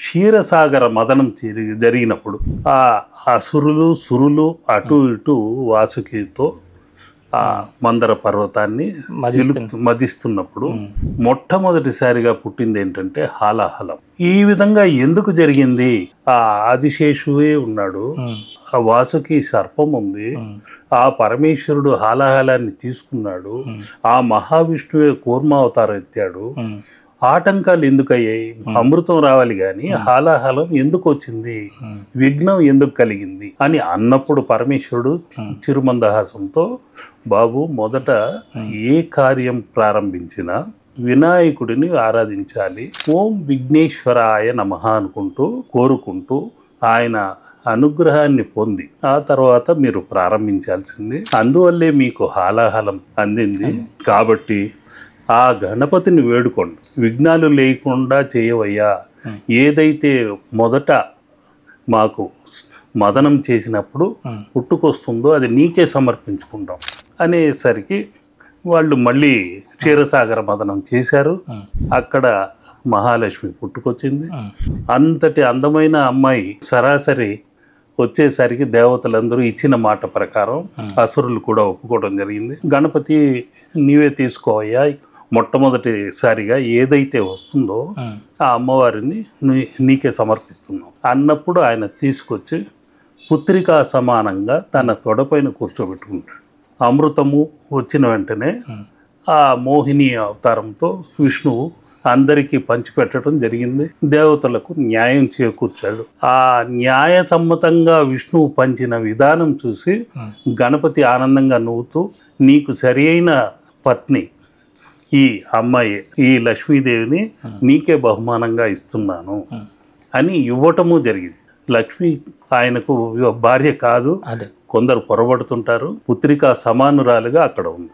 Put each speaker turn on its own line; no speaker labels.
క్షీరసాగర మదనం జరిగినప్పుడు ఆ అసురులు సురులు అటు ఇటు వాసుకితో ఆ మందర పర్వతాన్ని మదిస్తున్నప్పుడు మొట్టమొదటిసారిగా పుట్టింది ఏంటంటే హాలాహలం. ఈ విధంగా ఎందుకు జరిగింది? ఆ ఆదిశేషువే ఉన్నాడు, ఆ వాసుకి సర్పం ఉంది, ఆ పరమేశ్వరుడు హాలాహలాన్ని తీసుకున్నాడు, ఆ మహావిష్ణువే కూర్మావతారం ఎత్తాడు. ఆటంకాలు ఎందుకయ్యాయి? అమృతం రావాలి గాని హాలాహలం ఎందుకు వచ్చింది, విఘ్నం ఎందుకు కలిగింది అని అన్నప్పుడు పరమేశ్వరుడు చిరుమందహాసంతో, బాబు మొదట ఏ కార్యం ప్రారంభించినా వినాయకుడిని ఆరాధించాలి, ఓం విఘ్నేశ్వరాయ నమః అనుకుంటూ కోరుకుంటూ ఆయన అనుగ్రహాన్ని పొంది ఆ తర్వాత మీరు ప్రారంభించాల్సింది. అందువల్లే మీకు హాలాహలం అందింది. కాబట్టి ఆ గణపతిని వేడుకోండి, విఘ్నాలు లేకుండా చేయవయ్యా, ఏదైతే మొదట మాకు మదనం చేసినప్పుడు పుట్టుకొస్తుందో అది నీకే సమర్పించుకుంటాం అనేసరికి వాళ్ళు మళ్ళీ క్షీరసాగర మదనం చేశారు. అక్కడ మహాలక్ష్మి పుట్టుకొచ్చింది. అంతటి అందమైన అమ్మాయి సరాసరి వచ్చేసరికి దేవతలందరూ ఇచ్చిన మాట ప్రకారం అసురులు కూడా ఒప్పుకోవడం జరిగింది. గణపతి నీవే తీసుకోవయ్యా, మొట్టమొదటిసారిగా ఏదైతే వస్తుందో ఆ అమ్మవారిని నీకే సమర్పిస్తున్నాం అన్నప్పుడు ఆయన తీసుకొచ్చి పుత్రికా సమానంగా తన తొడపైన కూర్చోబెట్టుకుంటాడు. అమృతము వచ్చిన వెంటనే ఆ మోహిని అవతారంతో విష్ణువు అందరికీ పంచిపెట్టడం జరిగింది. దేవతలకు న్యాయం చేకూర్చాడు. ఆ న్యాయ సమ్మతంగా విష్ణువు పంచిన విధానం చూసి గణపతి ఆనందంగా నవ్వుతూ, నీకు సరి అయిన పత్ని ఈ అమ్మాయి, ఈ లక్ష్మీదేవిని నీకే బహుమానంగా ఇస్తున్నాను అని ఇవ్వటము జరిగింది. లక్ష్మి ఆయనకు భార్య కాదు, కొందరు పొరబడుతుంటారు, పుత్రికా సమానురాలుగా అక్కడ ఉంది.